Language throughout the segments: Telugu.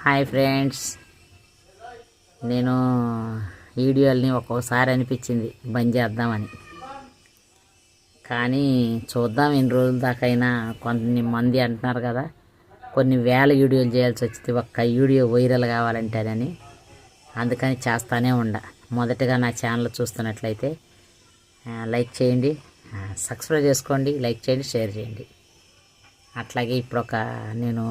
హాయ్ ఫ్రెండ్స్, నేను వీడియోల్ని ఒక్కోసారి అనిపించింది బంద్ చేద్దామని, కానీ చూద్దాం ఎన్ని రోజుల దాకైనా. కొన్ని మంది అంటున్నారు కదా, కొన్ని వేల వీడియోలు చేయాల్సి వచ్చింది ఒక్క వీడియో వైరల్ కావాలంటేనని. అందుకని చేస్తానే ఉండ. మొదటగా నా ఛానల్ చూస్తున్నట్లయితే లైక్ చేయండి, సబ్స్క్రైబ్ చేసుకోండి, లైక్ చేయండి, షేర్ చేయండి. అట్లాగే ఇప్పుడు నేను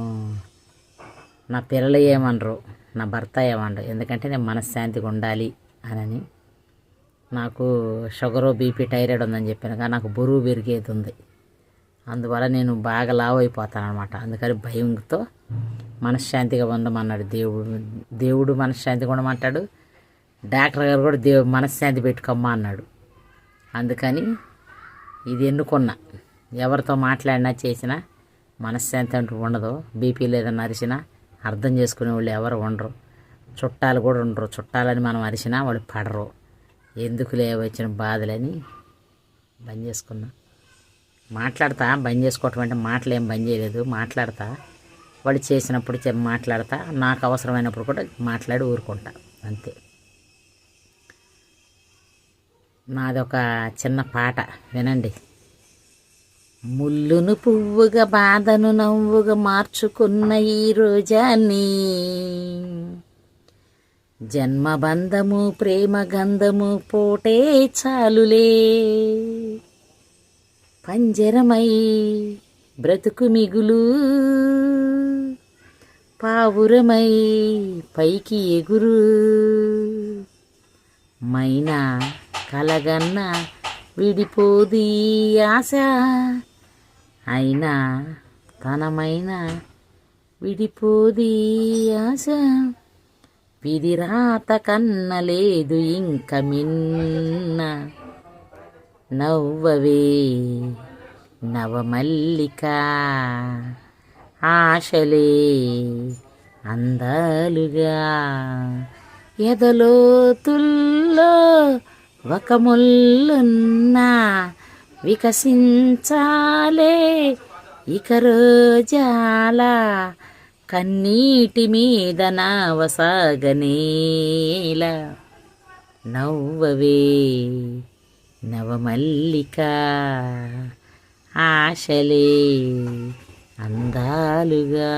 నా పిల్లలు ఏమనరు, నా భర్త ఏమనరు, ఎందుకంటే నేను మనశ్శాంతిగా ఉండాలి అని. నాకు షుగరు, బీపీ, థైరాయిడ్ ఉందని చెప్పాను కానీ నాకు బరువు పెరిగేది ఉంది. అందువల్ల నేను బాగా లావు అయిపోతాను అనమాట. అందుకని భయంతో మనశ్శాంతిగా ఉండమన్నాడు దేవుడు మనశ్శాంతిగా ఉండమంటాడు. డాక్టర్ గారు కూడా మనశ్శాంతి పెట్టుకోమ్మా అన్నాడు. అందుకని ఇది ఎన్నుకున్నా. ఎవరితో మాట్లాడినా చేసినా మనశ్శాంతి అంటూ ఉండదు. బీపీ లేదని అరిచినా అర్థం చేసుకునే వాళ్ళు ఎవరు ఉండరు, చుట్టాలు కూడా ఉండరు. చుట్టాలని మనం అరిచినా వాళ్ళు పడరు. ఎందుకులే వచ్చిన బాధలని బంద్ చేసుకున్నా. మాట్లాడతా, బంద్ చేసుకోవటం అంటే మాటలు ఏం బంద్ చేయలేదు. మాట్లాడతా, వాళ్ళు చేసినప్పుడు మాట్లాడతా, నాకు అవసరమైనప్పుడు కూడా మాట్లాడి ఊరుకుంటా, అంతే. నాదొక చిన్న పాట వినండి. ముల్లును పువ్వుగా, బాధను నవ్వుగా మార్చుకున్న ఈ రోజాన్ని, జన్మబంధము ప్రేమ గంధము పోటే చాలులే, పంజరమై బ్రతుకు మిగులు పావురమై పైకి ఎగురు, మైనా కలగన్న విడిపోది ఆశ, అయినా తనమైన విడిపోది ఆశ, విధిరాత కన్నలేదు ఇంక మిన్న, నవ్వవే నవమల్లిక, ఆశలే అందాలుగా, ఎదలోతుల్లో ఒక ముల్లున్నా వికసించాలే ఇక రోజాల, కన్నీటి మీద నావసాగనేల, నవ్వవే నవమల్లిక, ఆశలే అందాలుగా.